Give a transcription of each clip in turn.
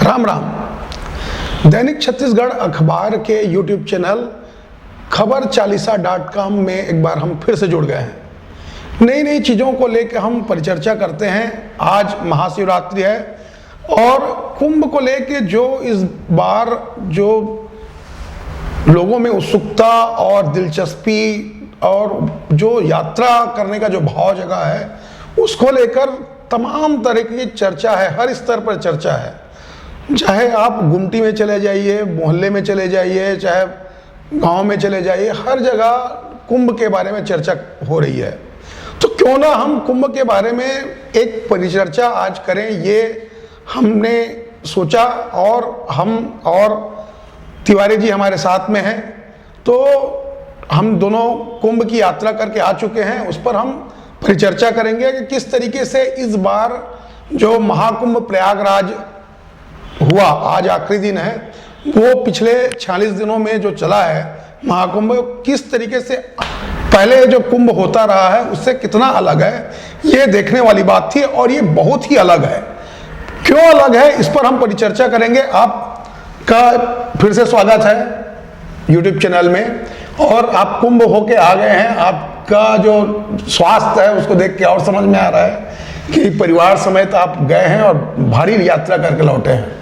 राम राम। दैनिक छत्तीसगढ़ अखबार के YouTube channel खबर40.com में एक बार हम फिर से जुड़ गए हैं। नई नई चीज़ों को लेकर हम परिचर्चा करते हैं। आज महाशिवरात्रि है और कुंभ को लेकर जो इस बार जो लोगों में उत्सुकता और दिलचस्पी और जो यात्रा करने का जो भाव जगा है, उसको लेकर तमाम तरह की चर्चा है, हर स्तर पर चर्चा है। चाहे आप गुमटी में चले जाइए, मोहल्ले में चले जाइए, चाहे गांव में चले जाइए, हर जगह कुंभ के बारे में चर्चा हो रही है। तो क्यों ना हम कुंभ के बारे में एक परिचर्चा आज करें, ये हमने सोचा। और तिवारी जी हमारे साथ में हैं, तो हम दोनों कुंभ की यात्रा करके आ चुके हैं। उस पर हम परिचर्चा करेंगे कि किस तरीके से इस बार जो महाकुंभ प्रयागराज हुआ, आज आखिरी दिन है, वो पिछले 46 दिनों में जो चला है महाकुंभ, किस तरीके से पहले जो कुंभ होता रहा है उससे कितना अलग है, ये देखने वाली बात थी। और ये बहुत ही अलग है। क्यों अलग है, इस पर हम परिचर्चा करेंगे। आपका फिर से स्वागत है YouTube चैनल में। और आप कुंभ होके आ गए हैं, आपका जो स्वास्थ्य है उसको देख के और समझ में आ रहा है कि परिवार समेत आप गए हैं और भारी यात्रा करके लौटे हैं।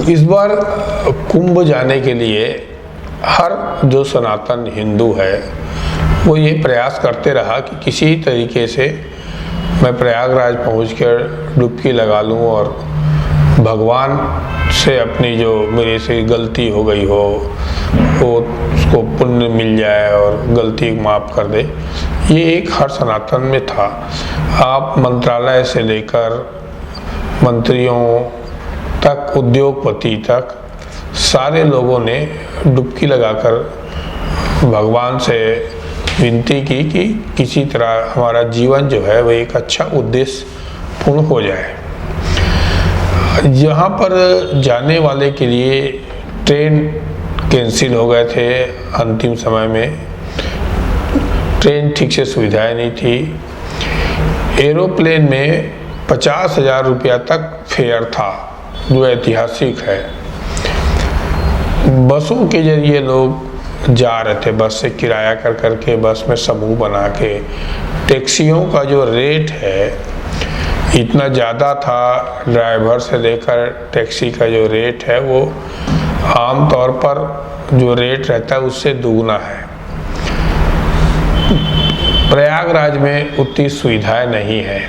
इस बार कुंभ जाने के लिए हर जो सनातन हिंदू है वो ये प्रयास करते रहा कि किसी तरीके से मैं प्रयागराज पहुंचकर डुबकी लगा लूं और भगवान से अपनी जो मेरे से गलती हो गई हो वो उसको पुण्य मिल जाए और गलती माफ़ कर दे। ये एक हर सनातन में था। आप मंत्रालय से लेकर मंत्रियों तक, उद्योगपति तक, सारे लोगों ने डुबकी लगाकर भगवान से विनती की कि किसी तरह हमारा जीवन जो है वह एक अच्छा उद्देश्य पूर्ण हो जाए। यहाँ पर जाने वाले के लिए ट्रेन कैंसिल हो गए थे अंतिम समय में। ट्रेन ठीक से सुविधाएं नहीं थी। एरोप्लेन में 50,000 रुपया तक फेयर था, जो ऐतिहासिक है। बसों के जरिए लोग जा रहे थे, बस से किराया कर करके, बस में समूह बना के। टैक्सियों का जो रेट है इतना ज़्यादा था, ड्राइवर से लेकर टैक्सी का जो रेट है वो आम तौर पर जो रेट रहता है उससे दुगना है। प्रयागराज में उतनी सुविधाएं नहीं है।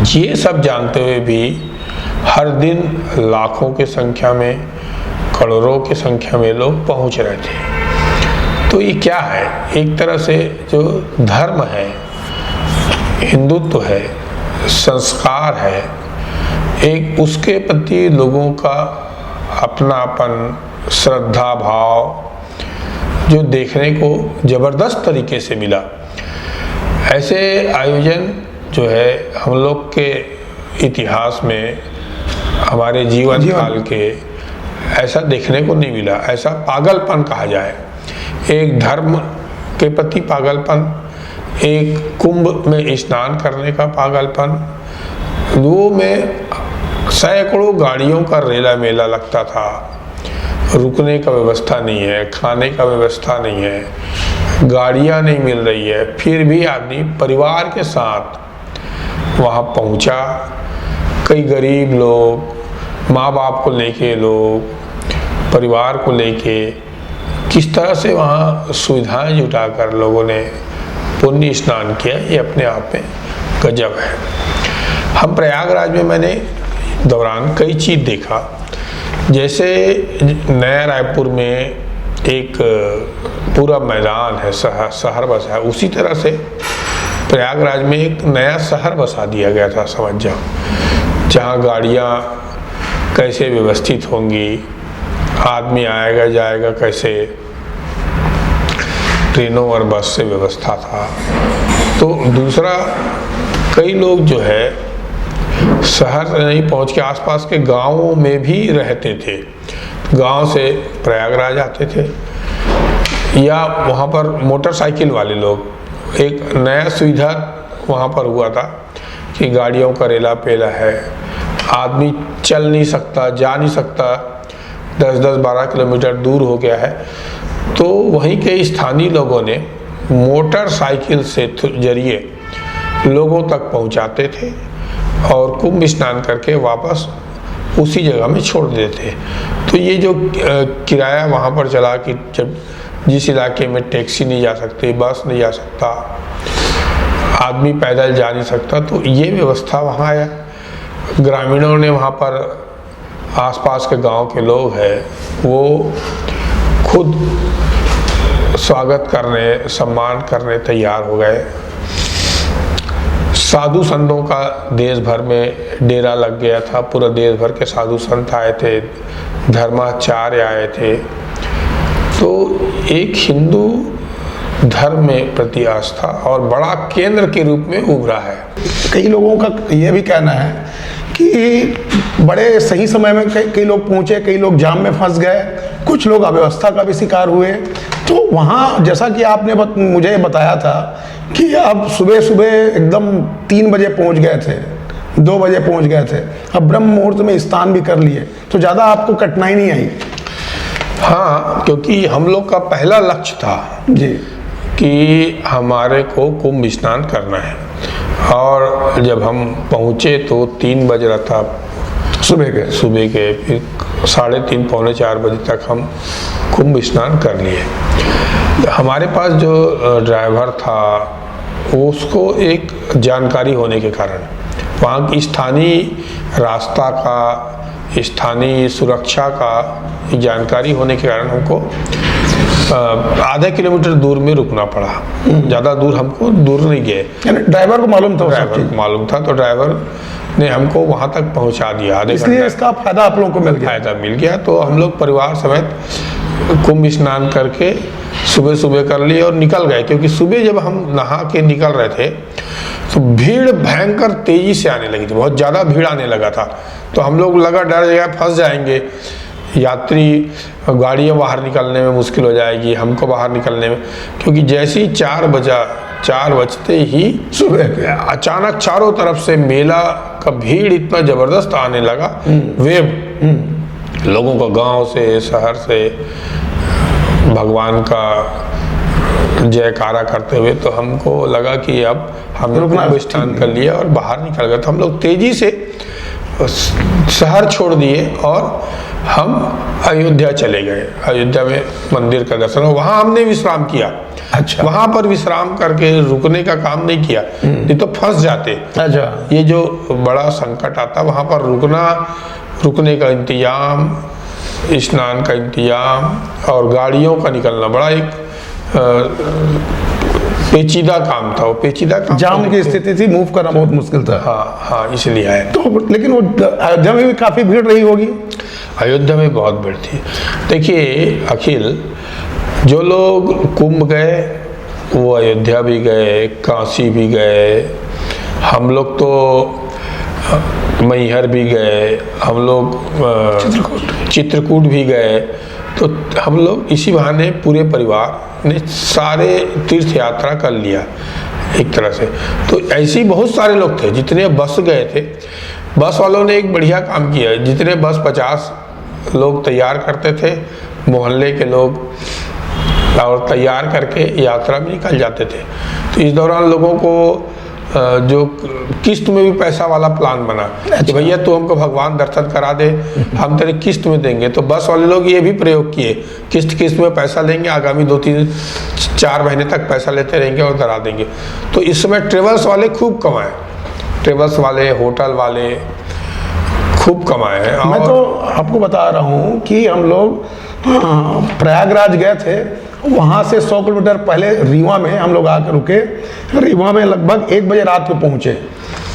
ये सब जानते हुए भी हर दिन लाखों की संख्या में, करोड़ों की संख्या में लोग पहुंच रहे थे। तो ये क्या है? एक तरह से जो धर्म है, हिंदुत्व है, संस्कार है, एक उसके प्रति लोगों का अपनापन, श्रद्धा भाव जो देखने को जबरदस्त तरीके से मिला। ऐसे आयोजन जो है हम लोग के इतिहास में, हमारे जीवन काल के ऐसा देखने को नहीं मिला। ऐसा पागलपन कहा जाए, एक धर्म के प्रति पागलपन, एक कुंभ में स्नान करने का पागलपन। वो में सैकड़ों गाड़ियों का रेला मेला लगता था। रुकने का व्यवस्था नहीं है, खाने का व्यवस्था नहीं है, गाड़ियां नहीं मिल रही है, फिर भी आदमी परिवार के साथ वहाँ पहुँचा। कई गरीब लोग, माँ बाप को लेके लोग, परिवार को लेके किस तरह से वहाँ सुविधाएं जुटाकर लोगों ने पुण्य स्नान किया, ये अपने आप में गजब है। हम प्रयागराज में मैंने दौरान कई चीज़ देखा। जैसे नया रायपुर में एक पूरा मैदान है, शहर बसा है, उसी तरह से प्रयागराज में एक नया शहर बसा दिया गया था, समझ जाओ, जहाँ गाड़ियाँ कैसे व्यवस्थित होंगी, आदमी आएगा जाएगा कैसे, ट्रेनों और बस से व्यवस्था था। तो दूसरा, कई लोग जो है शहर से नहीं पहुंच के आसपास के गांवों में भी रहते थे, गांव से प्रयागराज आते थे। या वहाँ पर मोटरसाइकिल वाले लोग, एक नया सुविधा वहाँ पर हुआ था कि गाड़ियों का रेला पेला है, आदमी चल नहीं सकता, जा नहीं सकता, 10-12 किलोमीटर दूर हो गया है, तो वहीं के स्थानीय लोगों ने मोटरसाइकिल से जरिए लोगों तक पहुंचाते थे और कुंभ स्नान करके वापस उसी जगह में छोड़ देते। तो ये जो किराया वहाँ पर चला कि जब जिस इलाके में टैक्सी नहीं जा सकती, बस नहीं जा सकता, आदमी पैदल जा नहीं सकता, तो ये व्यवस्था वहाँ आया। ग्रामीणों ने वहाँ पर, आसपास के गांव के लोग हैं वो खुद स्वागत करने, सम्मान करने तैयार हो गए। साधु संतों का देश भर में डेरा लग गया था, पूरा देश भर के साधु संत आए थे, धर्माचार्य आए थे। तो एक हिंदू धर्म में प्रति आस्था और बड़ा केंद्र के रूप में उभरा है। कई लोगों का ये भी कहना है कि बड़े सही समय में कई लोग पहुंचे, कई लोग जाम में फंस गए, कुछ लोग अव्यवस्था का भी शिकार हुए। तो वहाँ जैसा कि आपने मुझे बताया था कि आप सुबह सुबह एकदम 3 बजे पहुंच गए थे, 2 बजे पहुंच गए थे, अब ब्रह्म मुहूर्त में स्नान भी कर लिए, तो ज़्यादा आपको कठिनाई नहीं आई? हाँ, क्योंकि हम लोग का पहला लक्ष्य था जी कि हमारे को कुंभ स्नान करना है, और जब हम पहुँचे तो 3 बज रहा था सुबह के, फिर 3:30 पौने 4 बजे तक हम कुंभ स्नान कर लिए। हमारे पास जो ड्राइवर था उसको एक जानकारी होने के कारण, वहाँ की स्थानीय रास्ता का, स्थानीय सुरक्षा का जानकारी होने के कारण हमको आधा किलोमीटर दूर में रुकना पड़ा। ज़्यादा दूर हमको दूर नहीं गए। ड्राइवर को मालूम था? ड्राइवर को मालूम था, तो ड्राइवर ने हमको वहाँ तक पहुँचा दिया आधे घंटे। इसलिए इसका फायदा आप लोगों को मिल गया? फायदा मिल गया। तो हम लोग परिवार समेत कुंभ स्नान करके सुबह सुबह कर लिए और निकल गए, क्योंकि सुबह जब हम नहा के निकल रहे थे तो भीड़ भयंकर तेजी से आने लगी थी, बहुत ज़्यादा भीड़ आने लगा था। तो हम लोग लगा डर जाएगा, फंस जाएंगे, यात्री गाड़ियाँ बाहर निकलने में मुश्किल हो जाएगी, हमको बाहर निकलने में, क्योंकि जैसे ही 4 बजते ही सुबह अचानक चारों तरफ से मेला का भीड़ इतना ज़बरदस्त आने लगा, वेव लोगों का, गांव से, शहर से भगवान का जयकारा करते हुए। तो हमको लगा कि अब हम कुंभ स्नान कर लिया और बाहर निकल गए। तो हम लोग तेजी से शहर छोड़ दिए और हम अयोध्या चले गए। अयोध्या में मंदिर का दर्शन, वहाँ हमने विश्राम किया। अच्छा। वहाँ पर विश्राम करके रुकने का काम नहीं किया, नहीं तो फंस जाते। अच्छा। ये जो बड़ा संकट आता, वहाँ पर रुकने का इंतजाम, स्नान का इंतजाम और गाड़ियों का निकलना बड़ा एक पेचीदा काम था। वो पेचीदा काम, जाम की स्थिति थी, मूव करना बहुत मुश्किल था। हाँ, इसलिए आए। तो लेकिन वो अयोध्या में भी काफ़ी भीड़ रही होगी? अयोध्या में बहुत भीड़ थी। देखिए अखिल, जो लोग कुंभ गए वो अयोध्या भी गए, काशी भी गए, हम लोग तो मैहर भी गए, हम लोग चित्रकूट भी गए। तो हम लोग इसी बहाने पूरे परिवार ने सारे तीर्थ यात्रा कर लिया एक तरह से। तो ऐसे ही बहुत सारे लोग थे। जितने बस गए थे, बस वालों ने एक बढ़िया काम किया। जितने बस 50 लोग तैयार करते थे, मोहल्ले के लोग, और तैयार करके यात्रा में निकल जाते थे। तो इस दौरान लोगों को जो किस्त में भी पैसा वाला प्लान बना कि भैया तू हमको भगवान दर्शन करा दे, हम तेरे किस्त में देंगे। तो बस वाले लोग ये भी प्रयोग किए, किस्त में पैसा लेंगे, आगामी 2-3-4 महीने तक पैसा लेते रहेंगे और डरा देंगे। तो इस समय ट्रेवल्स वाले खूब कमाए, ट्रेवल्स वाले, होटल वाले खूब कमाए हैं। मैं तो आपको बता रहा हूँ कि हम लोग प्रयागराज गए थे, वहाँ से 100 किलोमीटर पहले रीवा में हम लोग आकर रुके। रीवा में लगभग 1 बजे रात को पहुँचे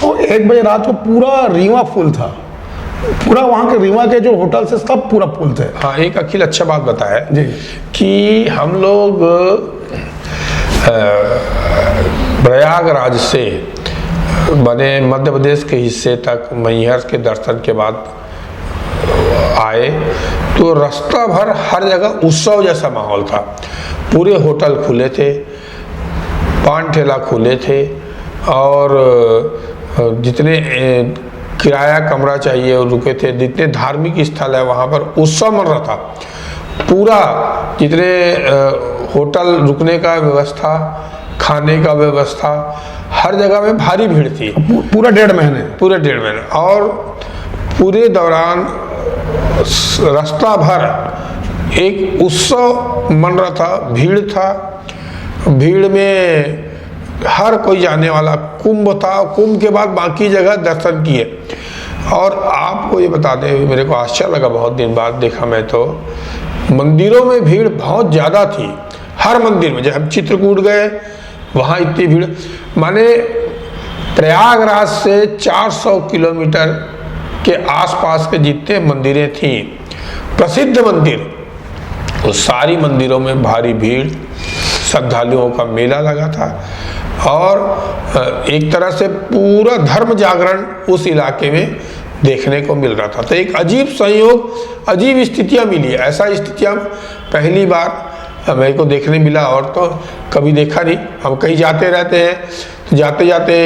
और 1 बजे रात को पूरा रीवा फुल था। पूरा वहाँ के रीवा के जो होटल से सब पूरा फुल थे। हाँ, एक अखिल अच्छा बात बताया जी कि हम लोग प्रयागराज से बने मध्य प्रदेश के हिस्से तक मैहर के दर्शन के बाद आए, तो रास्ता भर हर जगह उत्सव जैसा माहौल था। पूरे होटल खुले थे, पान ठेला खुले थे, और जितने किराया कमरा चाहिए और रुके थे। जितने धार्मिक स्थल है वहाँ पर उत्सव मन रहा था पूरा। जितने होटल रुकने का व्यवस्था, खाने का व्यवस्था, हर जगह में भारी भीड़ थी। पूरा 1.5 महीने, पूरे 1.5 महीने। और पूरे दौरान रास्ता भर एक उत्सव मन रहा था, भीड़ था। भीड़ में हर कोई जाने वाला। कुंभ था, कुंभ के बाद बाकी जगह दर्शन किए। और आपको ये बता दें, मेरे को आश्चर्य लगा, बहुत दिन बाद देखा मैं तो, मंदिरों में भीड़ बहुत ज़्यादा थी। हर मंदिर में, जब हम चित्रकूट गए वहाँ इतनी भीड़, माने प्रयागराज से 400 किलोमीटर के आसपास के जितने मंदिरें थी, प्रसिद्ध मंदिर, उस सारी मंदिरों में भारी भीड़, श्रद्धालुओं का मेला लगा था। और एक तरह से पूरा धर्म जागरण उस इलाके में देखने को मिल रहा था। तो एक अजीब संयोग, अजीब स्थितियां मिली। ऐसा स्थितियां पहली बार मेरे को देखने मिला, और तो कभी देखा नहीं। हम कहीं जाते रहते हैं तो जाते जाते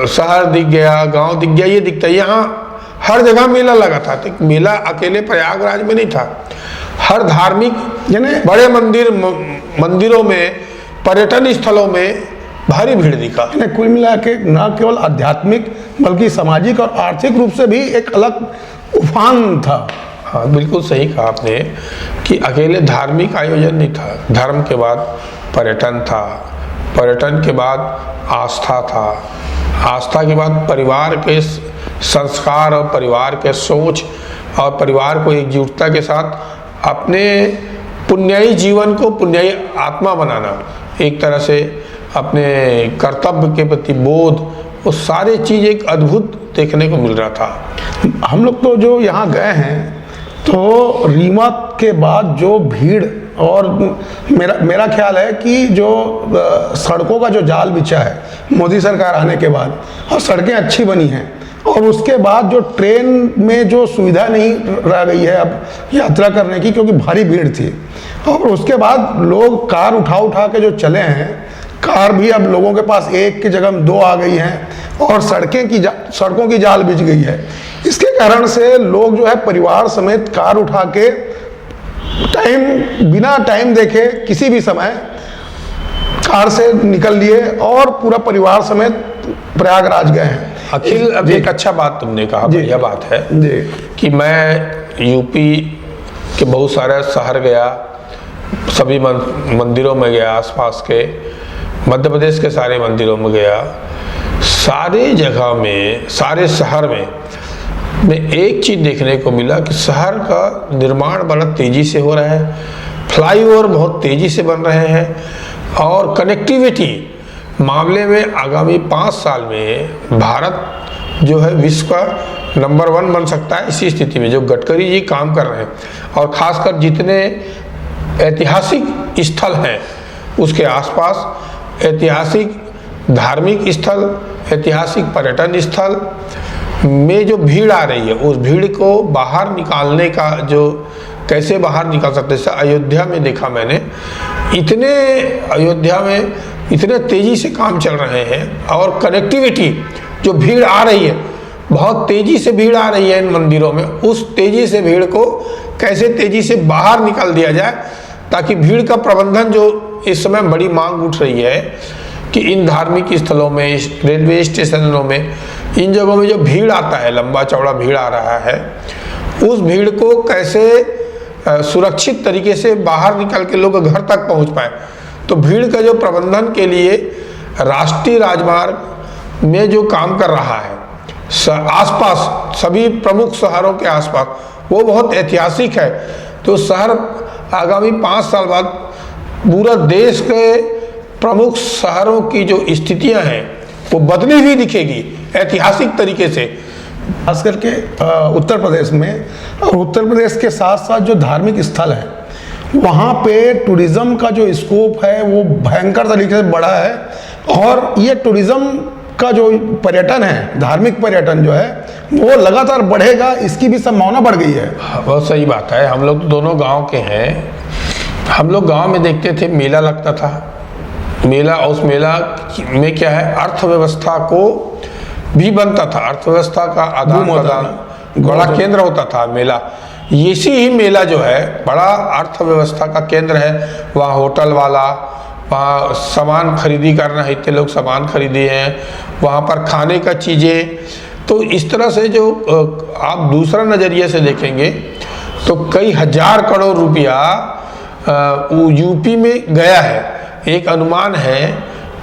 शहर दिख गया, गांव दिख गया, ये दिखता है। यहाँ हर जगह मेला लगा था। तो मेला अकेले प्रयागराज में नहीं था, हर धार्मिक यानी बड़े मंदिरों में, पर्यटन स्थलों में भारी भीड़ दिखा। कुल मिला के न केवल आध्यात्मिक बल्कि सामाजिक और आर्थिक रूप से भी एक अलग उफान था। हाँ, बिल्कुल सही कहा आपने कि अकेले धार्मिक आयोजन नहीं था। धर्म के बाद पर्यटन था, पर्यटन के बाद आस्था था, आस्था के बाद परिवार के संस्कार और परिवार के सोच और परिवार को एकजुटता के साथ अपने पुण्याई जीवन को पुण्याई आत्मा बनाना, एक तरह से अपने कर्तव्य के प्रति बोध, वो सारे चीज़ एक अद्भुत देखने को मिल रहा था। हम लोग तो जो यहाँ गए हैं तो रीवा के बाद जो भीड़, और मेरा ख्याल है कि जो सड़कों का जो जाल बिछा है मोदी सरकार आने के बाद, और सड़कें अच्छी बनी हैं, और उसके बाद जो ट्रेन में जो सुविधा नहीं रह गई है अब यात्रा करने की, क्योंकि भारी भीड़ थी, और उसके बाद लोग कार उठा के जो चले हैं, कार भी अब लोगों के पास एक की जगह 2 आ गई हैं, और सड़कों की जाल बिछ गई है। इसके कारण से लोग जो है परिवार समेत कार उठा के बिना टाइम देखे किसी भी समय कार से निकल लिए और पूरा परिवार समेत प्रयागराज गए हैं। अखिल, अब एक अच्छा बात तुमने कहा, बढ़िया बात है जी, कि मैं यूपी के बहुत सारे शहर गया, सभी मंदिरों में गया, आसपास के मध्य प्रदेश के सारे मंदिरों में गया। सारे जगह में, सारे शहर में एक चीज़ देखने को मिला कि शहर का निर्माण बड़ा तेज़ी से हो रहा है, फ्लाईओवर बहुत तेज़ी से बन रहे हैं, और कनेक्टिविटी मामले में आगामी 5 साल में भारत जो है विश्व का नंबर 1 बन सकता है। इसी स्थिति में जो गडकरी जी काम कर रहे हैं, और ख़ासकर जितने ऐतिहासिक स्थल हैं उसके आसपास, ऐतिहासिक धार्मिक स्थल, ऐतिहासिक पर्यटन स्थल में जो भीड़ आ रही है, उस भीड़ को बाहर निकालने का जो कैसे बाहर निकाल सकते हैं। अयोध्या में देखा मैंने, अयोध्या में इतने तेज़ी से काम चल रहे हैं, और कनेक्टिविटी जो भीड़ आ रही है, बहुत तेज़ी से भीड़ आ रही है इन मंदिरों में, उस तेज़ी से भीड़ को कैसे तेज़ी से बाहर निकाल दिया जाए, ताकि भीड़ का प्रबंधन, जो इस समय बड़ी मांग उठ रही है कि इन धार्मिक स्थलों में, रेलवे स्टेशनों में, इन जगहों में जो भीड़ आता है, लंबा चौड़ा भीड़ आ रहा है, उस भीड़ को कैसे सुरक्षित तरीके से बाहर निकल के लोग घर तक पहुंच पाए। तो भीड़ का जो प्रबंधन के लिए राष्ट्रीय राजमार्ग में जो काम कर रहा है आसपास, सभी प्रमुख शहरों के आसपास, वो बहुत ऐतिहासिक है। तो शहर आगामी 5 साल बाद पूरा देश के प्रमुख शहरों की जो स्थितियां हैं वो बदली हुई दिखेगी ऐतिहासिक तरीके से, खास करके उत्तर प्रदेश में। और उत्तर प्रदेश के साथ साथ जो धार्मिक स्थल हैं वहाँ पे टूरिज़्म का जो स्कोप है वो भयंकर तरीके से बढ़ा है, और ये टूरिज़्म का जो पर्यटन है, धार्मिक पर्यटन जो है वो लगातार बढ़ेगा, इसकी भी संभावना बढ़ गई है। बहुत सही बात है। हम लोग दोनों गांव के हैं, हम लोग गांव में देखते थे मेला लगता था, मेला, उस मेला में क्या है, अर्थव्यवस्था को भी बनता था, अर्थव्यवस्था का आदान प्रदान बड़ा केंद्र होता था मेला। इसी ही मेला जो है बड़ा अर्थव्यवस्था का केंद्र है। वहाँ होटल वाला, वहाँ सामान खरीदी करना है, इतने लोग सामान खरीदे हैं, वहाँ पर खाने का चीज़ें। तो इस तरह से जो आप दूसरा नज़रिए से देखेंगे तो कई हजार करोड़ रुपया यूपी में गया है। एक अनुमान है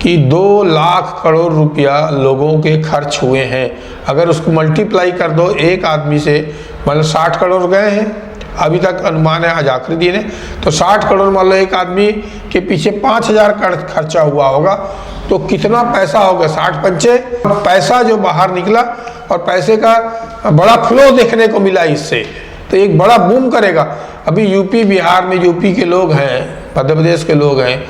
कि 2 लाख करोड़ रुपया लोगों के खर्च हुए हैं। अगर उसको मल्टीप्लाई कर दो एक आदमी से, मतलब 60 करोड़ गए हैं अभी तक अनुमान है आज आखिरी दिन है, तो 60 करोड़ मान लो एक आदमी के पीछे 5,000 खर्चा हुआ होगा, तो कितना पैसा होगा? 60 पंचे पैसा जो बाहर निकला और पैसे का बड़ा फ्लो देखने को मिला इससे, तो एक बड़ा बूम करेगा। अभी यूपी बिहार में यूपी के लोग हैं, मध्य प्रदेश के लोग हैं,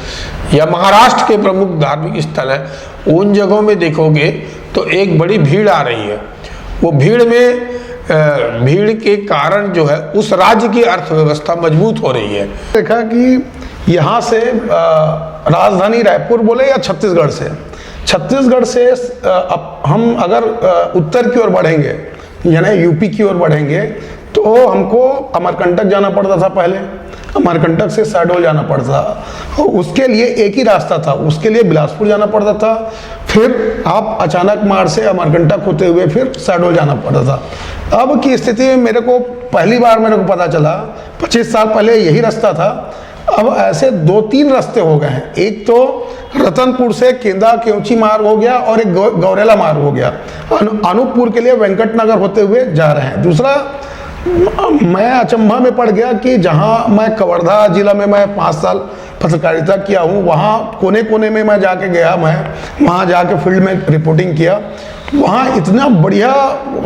या महाराष्ट्र के प्रमुख धार्मिक स्थल हैं, उन जगहों में देखोगे तो एक बड़ी भीड़ आ रही है। वो भीड़ के कारण जो है उस राज्य की अर्थव्यवस्था मजबूत हो रही है। देखा कि यहाँ से राजधानी रायपुर बोले या छत्तीसगढ़ से अब हम अगर उत्तर की ओर बढ़ेंगे यानी यूपी की ओर बढ़ेंगे तो हमको अमरकंटक जाना पड़ता था पहले, अमरकंटक से शहडोल जाना पड़ता था। उसके लिए एक ही रास्ता था, उसके लिए बिलासपुर जाना पड़ता था, फिर आप अचानक मार्ग से अमरकंटक होते हुए फिर शहडोल जाना पड़ता था। अब की स्थिति में मेरे को पहली बार पता चला, 25 साल पहले यही रास्ता था, अब ऐसे 2-3 रास्ते हो गए हैं। एक तो रतनपुर से केंदा केवची मार्ग हो गया और एक गौरेला मार्ग हो गया, अनूपपुर के लिए वेंकटनगर होते हुए जा रहे हैं। दूसरा, मैं अचंभा में पड़ गया कि जहां मैं कवर्धा जिला में मैं 5 साल पत्रकारिता किया हूं, वहां कोने कोने में मैं जाके गया, मैं वहां जाके फील्ड में रिपोर्टिंग किया, वहां इतना बढ़िया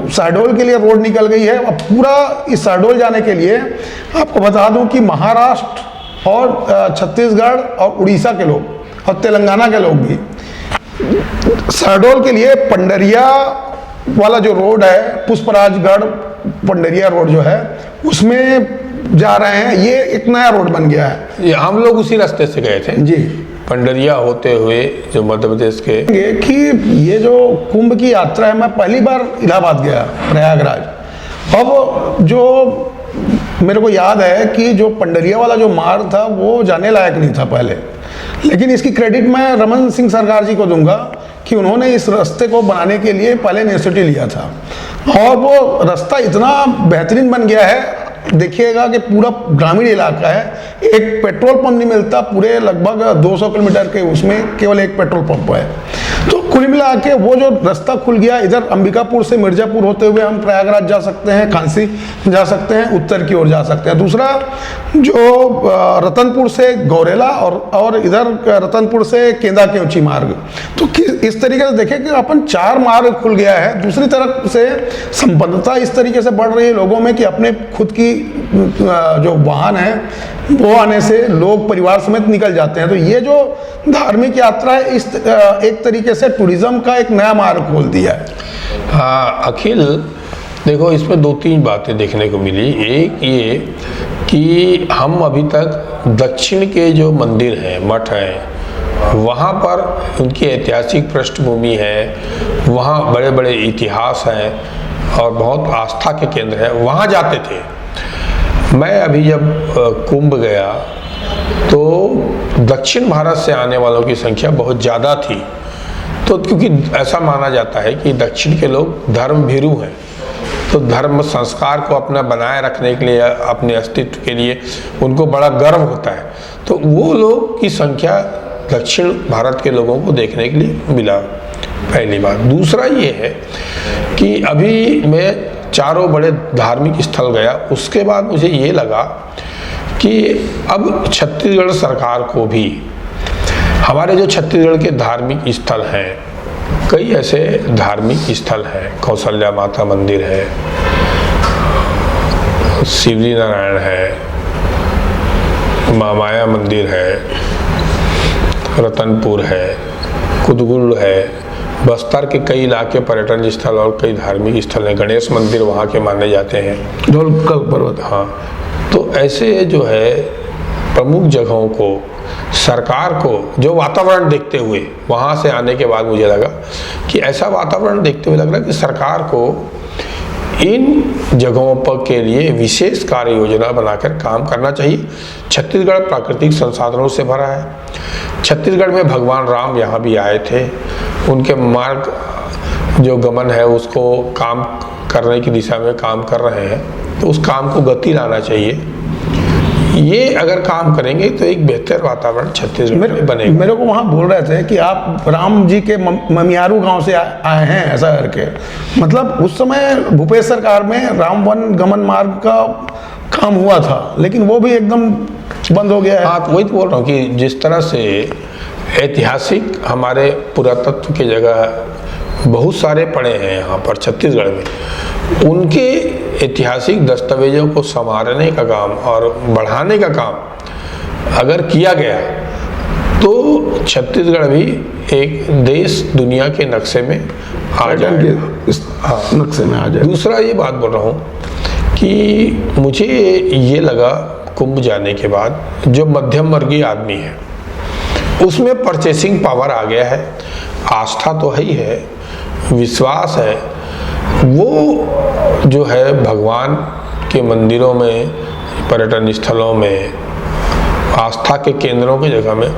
शहडोल के लिए रोड निकल गई है। अब पूरा इस शहडोल जाने के लिए आपको बता दूं कि महाराष्ट्र और छत्तीसगढ़ और उड़ीसा के लोग और तेलंगाना के लोग भी शहडोल के लिए पंडरिया वाला जो रोड है, पुष्पराजगढ़ पंडरिया रोड जो है, उसमें जा रहे हैं। ये एक नया रोड बन गया है। हम लोग उसी रास्ते से गए थे जी, पंडरिया होते हुए, जो मध्य प्रदेश के। कि ये जो कुंभ की यात्रा है, मैं पहली बार इलाहाबाद गया, प्रयागराज। अब जो मेरे को याद है कि जो पंडरिया वाला जो मार्ग था वो जाने लायक नहीं था पहले, लेकिन इसकी क्रेडिट मैं रमन सिंह सरकार जी को दूंगा कि उन्होंने इस रास्ते को बनाने के लिए पहले इनिशिएटिव लिया था और वो रास्ता इतना बेहतरीन बन गया है। देखिएगा कि पूरा ग्रामीण इलाका है, एक पेट्रोल पंप नहीं मिलता, पूरे लगभग 200 किलोमीटर के उसमें केवल एक पेट्रोल पंप है। तो कुल मिला के वो जो रास्ता खुल गया, इधर अंबिकापुर से मिर्जापुर होते हुए हम प्रयागराज जा सकते हैं, कांसी जा सकते हैं, उत्तर की ओर जा सकते हैं। दूसरा, जो रतनपुर से गौरेला और इधर रतनपुर से केंदा केवची मार्ग, तो इस तरीके से देखें कि अपन 4 मार्ग खुल गया है। दूसरी तरफ से संपन्नता इस तरीके से बढ़ रही है लोगों में कि अपने खुद की जो वाहन है वो आने से लोग परिवार समेत निकल जाते हैं। तो ये जो धार्मिक यात्रा है, इस एक तरीके से टूरिज्म का एक नया मार्ग खोल दिया है। हाँ अखिल, देखो इसमें 2-3 बातें देखने को मिली। एक ये कि हम अभी तक दक्षिण के जो मंदिर हैं, मठ हैं, वहाँ पर उनकी ऐतिहासिक पृष्ठभूमि है, वहाँ बड़े बड़े इतिहास हैं और बहुत आस्था के केंद्र हैं, वहाँ जाते थे। मैं अभी जब कुंभ गया तो दक्षिण भारत से आने वालों की संख्या बहुत ज़्यादा थी। तो क्योंकि ऐसा माना जाता है कि दक्षिण के लोग धर्म भीरू हैं, तो धर्म संस्कार को अपना बनाए रखने के लिए, अपने अस्तित्व के लिए उनको बड़ा गर्व होता है। तो वो लोग की संख्या दक्षिण भारत के लोगों को देखने के लिए मिला, पहली बात। दूसरा ये है कि अभी मैं चारों बड़े धार्मिक स्थल गया, उसके बाद मुझे ये लगा कि अब छत्तीसगढ़ सरकार को भी, हमारे जो छत्तीसगढ़ के धार्मिक स्थल हैं, कई ऐसे धार्मिक स्थल हैं, कौशल्या माता मंदिर है, शिवजी नारायण है, माया मंदिर है, रतनपुर है, कुदगुल है, बस्तर के कई इलाके पर्यटन स्थल और कई धार्मिक स्थल हैं, गणेश मंदिर वहाँ के माने जाते हैं, ढोलकल पर्वत। हाँ, तो ऐसे जो है प्रमुख जगहों को सरकार को जो वातावरण देखते हुए वहाँ से आने के बाद मुझे लगा कि ऐसा वातावरण देखते हुए लग रहा है कि सरकार को इन जगहों पर के लिए विशेष कार्य योजना बनाकर काम करना चाहिए। छत्तीसगढ़ प्राकृतिक संसाधनों से भरा है। छत्तीसगढ़ में भगवान राम यहाँ भी आए थे, उनके मार्ग जो गमन है उसको काम करने की दिशा में काम कर रहे हैं, तो उस काम को गति लाना चाहिए। ये अगर काम करेंगे तो एक बेहतर वातावरण छत्तीसगढ़ में बनेगा। मेरे को वहाँ बोल रहे थे कि आप राम जी के ममियारू गांव से आए हैं ऐसा करके, मतलब उस समय भूपेश सरकार में राम वन गमन मार्ग का काम हुआ था, लेकिन वो भी एकदम बंद हो गया है। हाँ, तो वही तो बोल रहा हूँ कि जिस तरह से ऐतिहासिक हमारे पुरातत्व की जगह बहुत सारे पड़े हैं यहाँ पर छत्तीसगढ़ में, उनके ऐतिहासिक दस्तावेजों को संवारने का काम और बढ़ाने का काम अगर किया गया तो छत्तीसगढ़ भी एक देश दुनिया के नक्शे में आ जाएगा। हाँ, नक्शे में आ जाए। दूसरा ये बात बोल रहा हूँ कि मुझे ये लगा कुंभ जाने के बाद जो मध्यम वर्गीय आदमी है उसमें परचेसिंग पावर आ गया है, आस्था तो है ही है, विश्वास है, वो जो है भगवान के मंदिरों में, पर्यटन स्थलों में, आस्था के केंद्रों की जगह में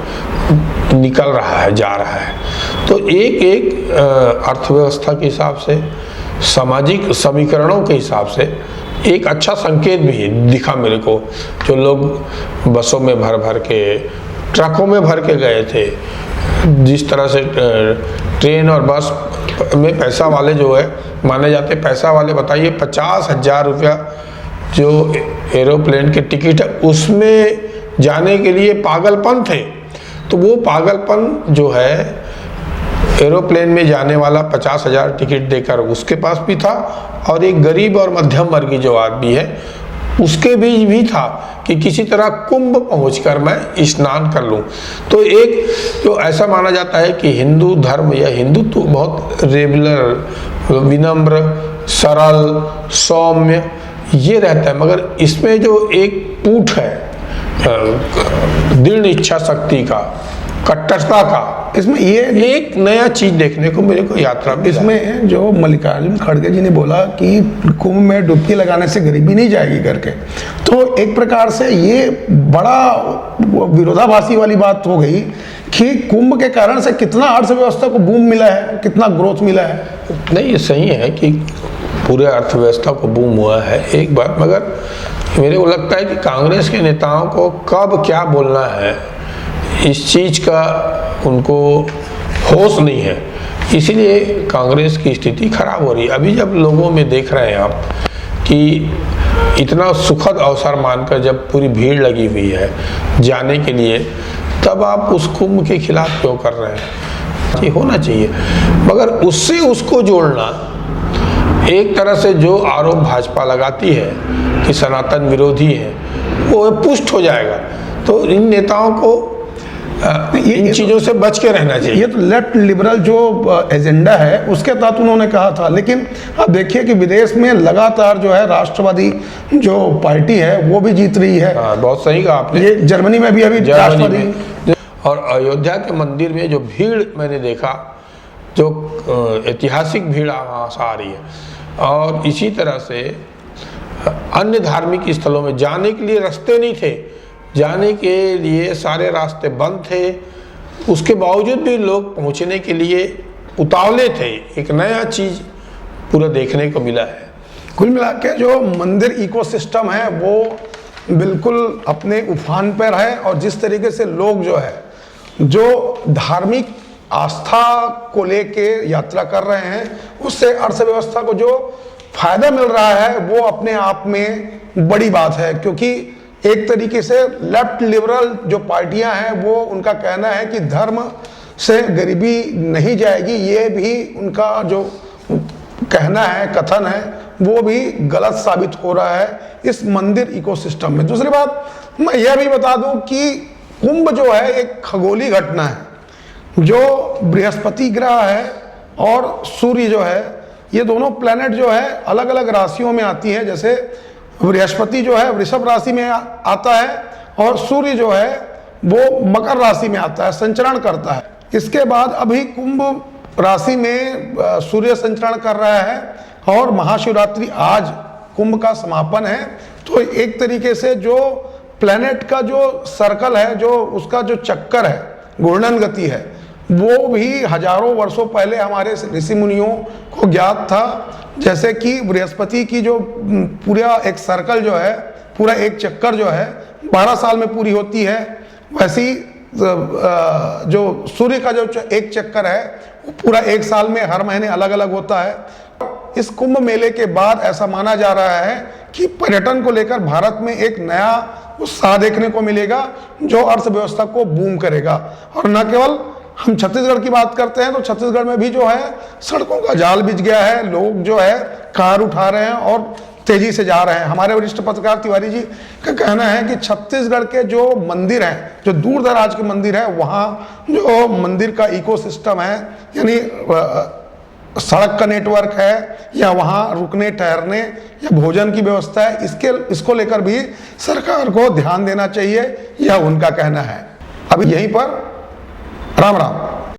निकल रहा है, जा रहा है। तो एक एक अर्थव्यवस्था के हिसाब से, सामाजिक समीकरणों के हिसाब से एक अच्छा संकेत भी दिखा मेरे को। जो लोग बसों में भर भर के, ट्रकों में भर के गए थे, जिस तरह से ट्रेन और बस में पैसा वाले जो है माने जाते पैसा वाले, बताइए 50,000 रुपया जो एरोप्लेन के टिकट है उसमें जाने के लिए पागलपन थे। तो वो पागलपन जो है एरोप्लेन में जाने वाला 50,000 टिकट देकर उसके पास भी था, और एक गरीब और मध्यम वर्गीय जो आदमी है उसके बीच भी था कि किसी तरह कुंभ पहुंचकर मैं स्नान कर लूं। तो एक जो ऐसा माना जाता है कि हिंदू धर्म या हिंदुत्व बहुत रेगुलर, विनम्र, सरल, सौम्य ये रहता है, मगर इसमें जो एक पूठ है दृढ़ इच्छा शक्ति का, कट्टरता का, इसमें ये एक नया चीज देखने को मेरे को यात्रा में इसमें जो मल्लिकार्जुन खड़गे जी ने बोला कि कुंभ में डुबकी लगाने से गरीबी नहीं जाएगी करके, तो एक प्रकार से ये बड़ा विरोधाभासी वाली बात हो गई कि कुंभ के कारण से कितना अर्थव्यवस्था को बूम मिला है, कितना ग्रोथ मिला है। नहीं, ये सही है कि पूरे अर्थव्यवस्था को बूम हुआ है, एक बात, मगर मेरे को लगता है कि कांग्रेस के नेताओं को कब क्या बोलना है इस चीज का उनको होश नहीं है, इसीलिए कांग्रेस की स्थिति खराब हो रही है। अभी जब लोगों में देख रहे हैं आप कि इतना सुखद अवसर मानकर जब पूरी भीड़ लगी हुई है जाने के लिए, तब आप उस कुंभ के खिलाफ क्यों कर रहे हैं? ये होना चाहिए, मगर उससे उसको जोड़ना, एक तरह से जो आरोप भाजपा लगाती है कि सनातन विरोधी है वो पुष्ट हो जाएगा। तो इन नेताओं को इन चीजों से बच के रहना चाहिए। ये तो लेफ्ट लिबरल जो एजेंडा है उसके तहत उन्होंने कहा था, लेकिन अब देखिए कि विदेश में लगातार जो है राष्ट्रवादी जो पार्टी है वो भी जीत रही है। बहुत सही कहा आपने। ये जर्मनी में भी अभी राष्ट्रवादी, और अयोध्या के मंदिर में जो भीड़ मैंने देखा, जो ऐतिहासिक भीड़ वहाँ से आ रही है, और इसी तरह से अन्य धार्मिक स्थलों में जाने के लिए रास्ते नहीं थे, जाने के लिए सारे रास्ते बंद थे, उसके बावजूद भी लोग पहुंचने के लिए उतावले थे। एक नया चीज पूरा देखने को मिला है। कुल मिला के जो मंदिर इकोसिस्टम है वो बिल्कुल अपने उफान पर है, और जिस तरीके से लोग जो है जो धार्मिक आस्था को लेके यात्रा कर रहे हैं, उससे अर्थव्यवस्था को जो फायदा मिल रहा है वो अपने आप में बड़ी बात है। क्योंकि एक तरीके से लेफ्ट लिबरल जो पार्टियां हैं वो उनका कहना है कि धर्म से गरीबी नहीं जाएगी, ये भी उनका जो कहना है, कथन है, वो भी गलत साबित हो रहा है इस मंदिर इकोसिस्टम में। दूसरी बात मैं यह भी बता दूं कि कुंभ जो है एक खगोलीय घटना है। जो बृहस्पति ग्रह है और सूर्य जो है, ये दोनों प्लैनेट जो है अलग अलग राशियों में आती हैं। जैसे बृहस्पति जो है वृषभ राशि में आता है और सूर्य जो है वो मकर राशि में आता है, संचरण करता है। इसके बाद अभी कुंभ राशि में सूर्य संचरण कर रहा है और महाशिवरात्रि आज कुंभ का समापन है। तो एक तरीके से जो प्लेनेट का जो सर्कल है, जो उसका जो चक्कर है, घूर्णन गति है, वो भी हजारों वर्षों पहले हमारे ऋषि मुनियों को ज्ञात था। जैसे कि बृहस्पति की जो पूरा एक सर्कल जो है, पूरा एक चक्कर जो है 12 साल में पूरी होती है, वैसी जो सूर्य का जो एक चक्कर है वो पूरा एक साल में हर महीने अलग अलग होता है। इस कुंभ मेले के बाद ऐसा माना जा रहा है कि पर्यटन को लेकर भारत में एक नया उत्साह देखने को मिलेगा जो अर्थव्यवस्था को बूम करेगा। और न केवल हम छत्तीसगढ़ की बात करते हैं तो छत्तीसगढ़ में भी जो है सड़कों का जाल बिछ गया है, लोग जो है कार उठा रहे हैं और तेजी से जा रहे हैं। हमारे वरिष्ठ पत्रकार तिवारी जी का कहना है कि छत्तीसगढ़ के जो मंदिर हैं, जो दूर दराज के मंदिर हैं, वहाँ जो मंदिर का इकोसिस्टम है, यानी सड़क का नेटवर्क है या वहाँ रुकने ठहरने या भोजन की व्यवस्था है, इसको लेकर भी सरकार को ध्यान देना चाहिए, यह उनका कहना है। अभी यहीं पर राम राम।